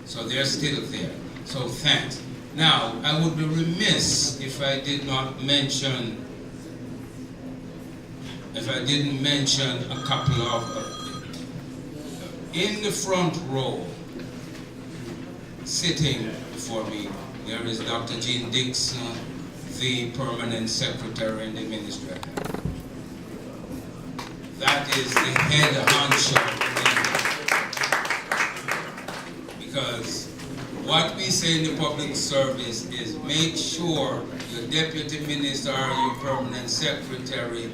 So they're still there. So thanks. Now, I would be remiss if I did not mention, if I didn't mention a couple of, in the front row, sitting before me, there is Dr. Jean Dixon, the permanent secretary in the ministry. That is the head honcho. Because what we say in the public service is make sure your deputy minister or your permanent secretary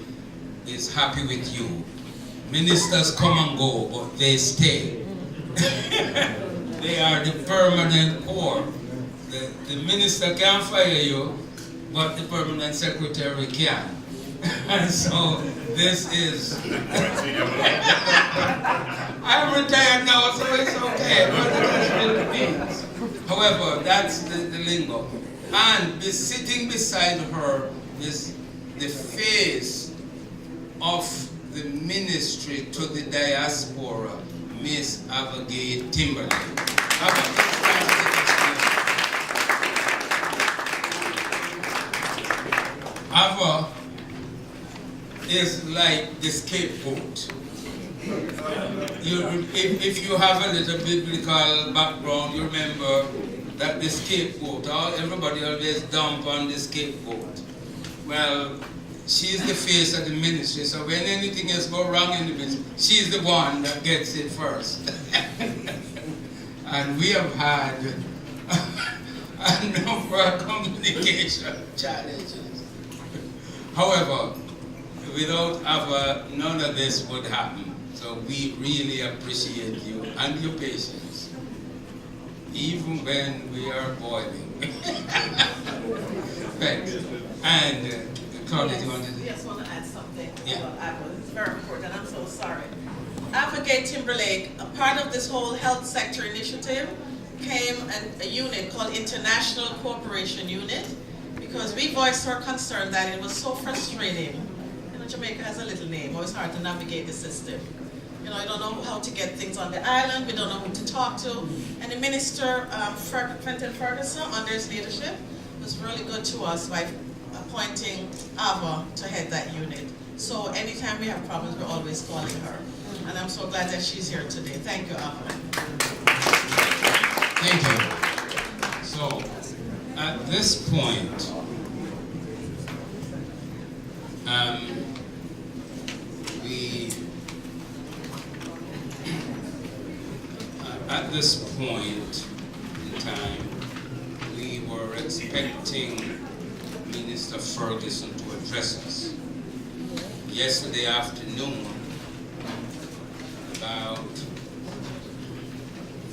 is happy with you. Ministers come and go, but they stay. They are the permanent core. The minister can fire you, but the permanent secretary can. And so this is... I'm retired now, so it's okay. However, that's the lingo. And sitting beside her is the face of the ministry to the diaspora, Miss Avagay Timberlake. Ava is like the scapegoat. If you have a little biblical background, you remember that the scapegoat, everybody always dump on the scapegoat. Well, she's the face of the ministry, so when anything else goes wrong in the ministry, she's the one that gets it first. And we have had a number of communication challenges. However, without Ava, none of this would happen. So we really appreciate you and your patience, even when we are boiling. Thanks. And Claudia, do you want to... I just want to add something about Ava. It's very important. I'm so sorry. Avagay Timberlake, a part of this whole health sector initiative, came a unit called International Cooperation Unit, because we voiced our concern that it was so frustrating. You know, Jamaica has a little name, always hard to navigate the system. You know, I don't know how to get things on the island, we don't know who to talk to. And the minister, Quentin Ferguson, under his leadership, was really good to us by appointing Ava to head that unit. So anytime we have problems, we're always calling her. And I'm so glad that she's here today. Thank you, Ava. Thank you. So, at this point, at this point in time, we were expecting Minister Ferguson to address us. Yesterday afternoon, about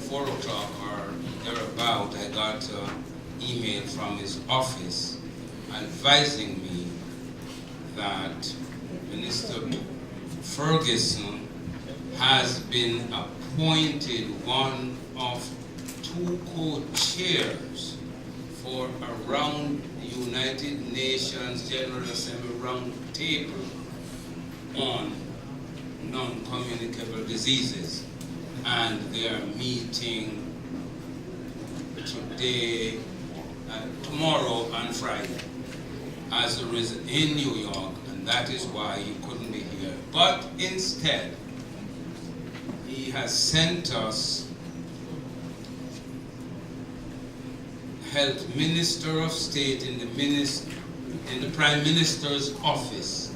4 o'clock or thereabout, I got an email from his office advising me that Minister Ferguson has been appointed one of 2 co-chairs for a round United Nations General Assembly round table on non-communicable diseases, and they are meeting today, tomorrow and Friday, as a result in New York, and that is why he couldn't be here. But instead, he has sent us Health Minister of State in the Prime Minister's office,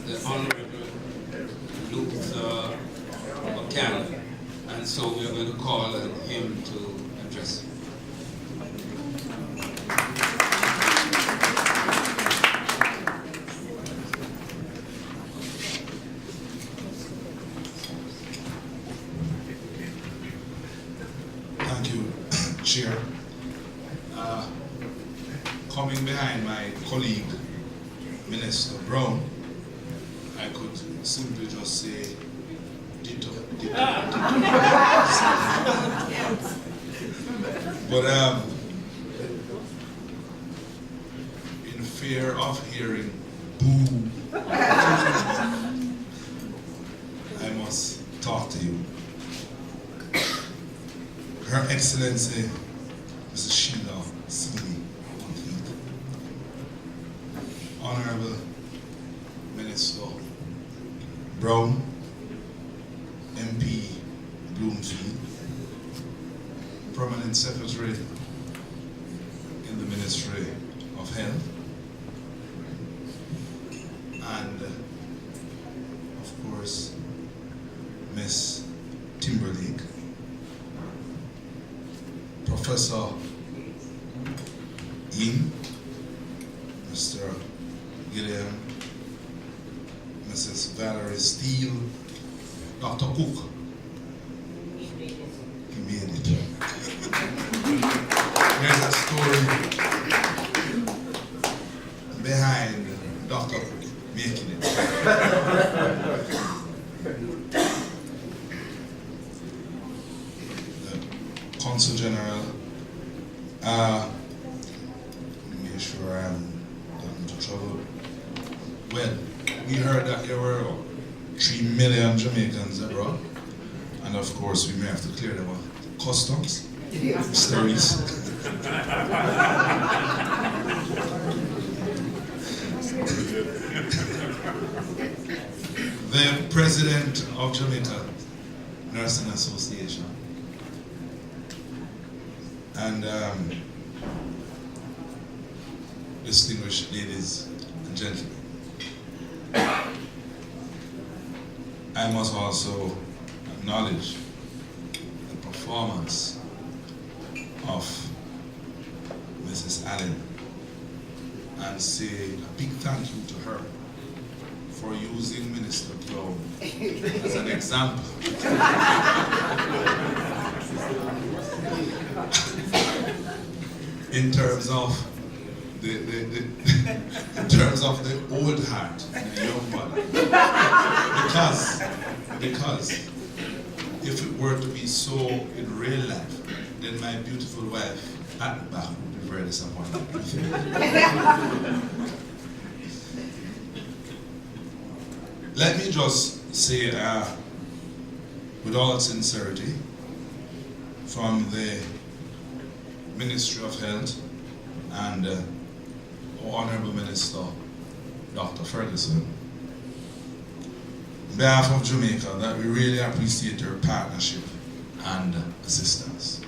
the Honorable Luther Buchanan, and so we are going to call on him to address it. Thank you, Chair. Coming behind my colleague, Minister Brown, I could simply just say, ditto. But in fear of hearing boo, I must talk to you. Her Excellency, Mrs. Sheila Seeley, Honorable Minister Brown, MP Bloomfield, Permanent Secretary in the Ministry of Health, and of course, Miss Timberlake, Professor Yin, Mr. Gilliam, Mrs. Valerie Steele, Dr. Cook. He made it. There's a story behind Dr. Cook making it. The Consul General, make sure I'm not into trouble. Well, we heard that there were 3 million Jamaicans abroad, and of course we may have to clear them of customs. Mr. Reese. The President of Jamaica Nursing Association, and distinguished ladies and gentlemen, I must also acknowledge the performance of Mrs. Allen and say a big thank you to her for using Minister Brown as an example. In terms of in terms of the old heart, the young mother. Because if it were to be so in real life, then my beautiful wife at the back would be very disappointed. Let me just say, with all sincerity, from the Ministry of Health and our Honorable Minister, Dr. Ferguson, on behalf of Jamaica, that we really appreciate your partnership and assistance.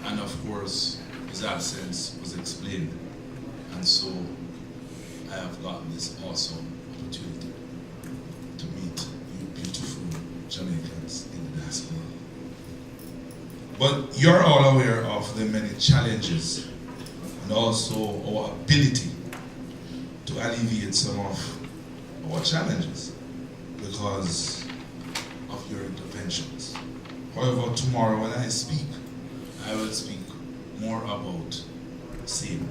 And of course, his absence was explained, and so I have gotten this awesome opportunity to meet you beautiful Jamaicans in the diaspora. But you're all aware of the many challenges and also our ability to alleviate some of our challenges because of your interventions. However, tomorrow when I speak, I will speak more about same.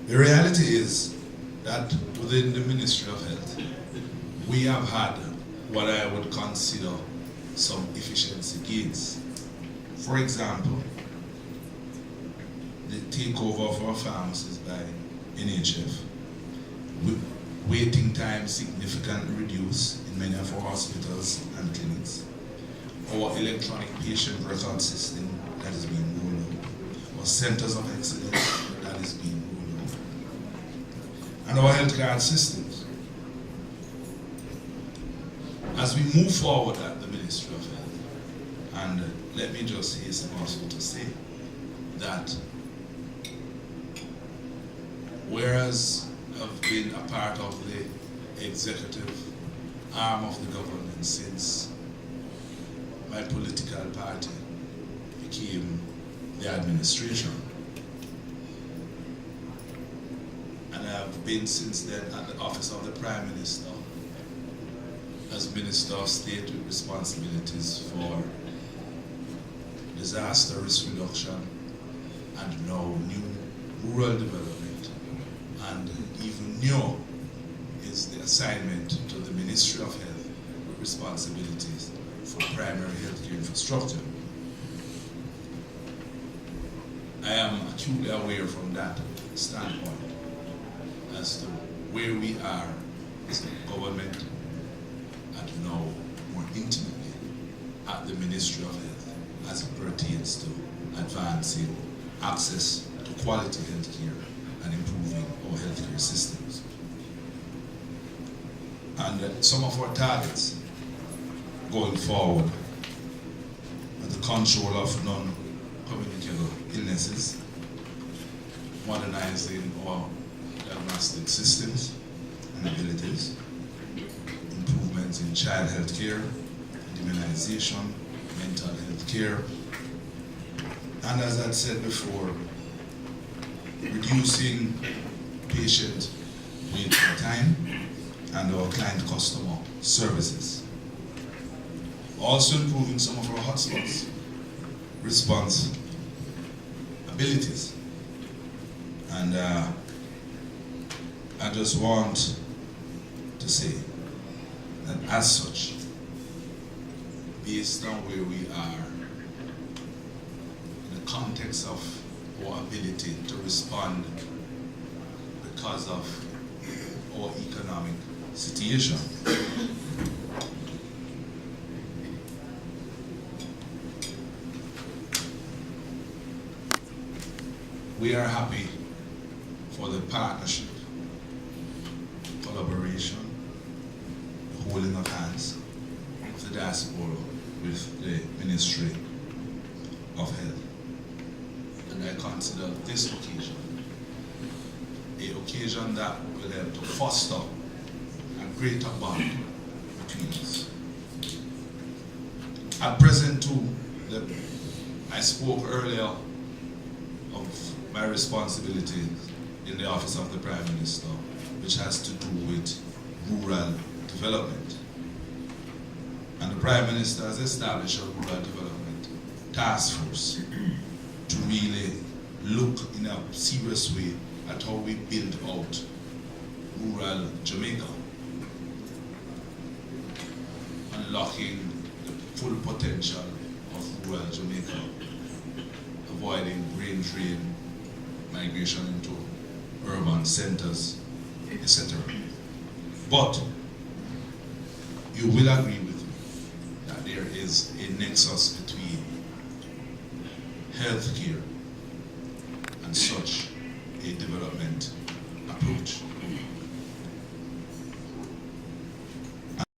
The reality is that within the Ministry of Health, we have had what I would consider some efficiency gains. For example, the takeover of our pharmacies by NHF, waiting time significantly reduced in many of our hospitals and clinics. Our electronic patient record system that is being rolled out, our centers of excellence that is being rolled out, and our health card systems. As we move forward at the Ministry of Health, and let me just hasten also to say that whereas I've been a part of the executive arm of the government since my political party became the administration, and I have been since then at the office of the Prime Minister as Minister of State with responsibilities for disaster risk reduction and now new rural development, and even newer is the assignment to the Ministry of Health with responsibilities for primary healthcare infrastructure. I am acutely aware from that standpoint as to where we are as a government and now more intimately Ministry of Health as it pertains to advancing access to quality health care and improving our healthcare systems. And some of our targets going forward are the control of non-communicable illnesses, modernizing our diagnostic systems and abilities, improvements in child health care, immunization, mental health care, and as I said before, reducing patient waiting time and our client customer services. Also improving some of our hotspots, response abilities. And I just want to say that as such, based on where we are, in the context of our ability to respond because of our economic situation, we are happy for the partnership, collaboration, the holding of hands with the diaspora, with the Ministry of Health. And I consider this occasion an occasion that will help to foster a greater bond between us. At present too, I spoke earlier of my responsibilities in the office of the Prime Minister, which has to do with rural development. And the Prime Minister has established a rural development task force to really look in a serious way at how we build out rural Jamaica, unlocking the full potential of rural Jamaica, avoiding brain drain, migration into urban centers, etc. But you will agree with me that there is a nexus between healthcare and such a development approach.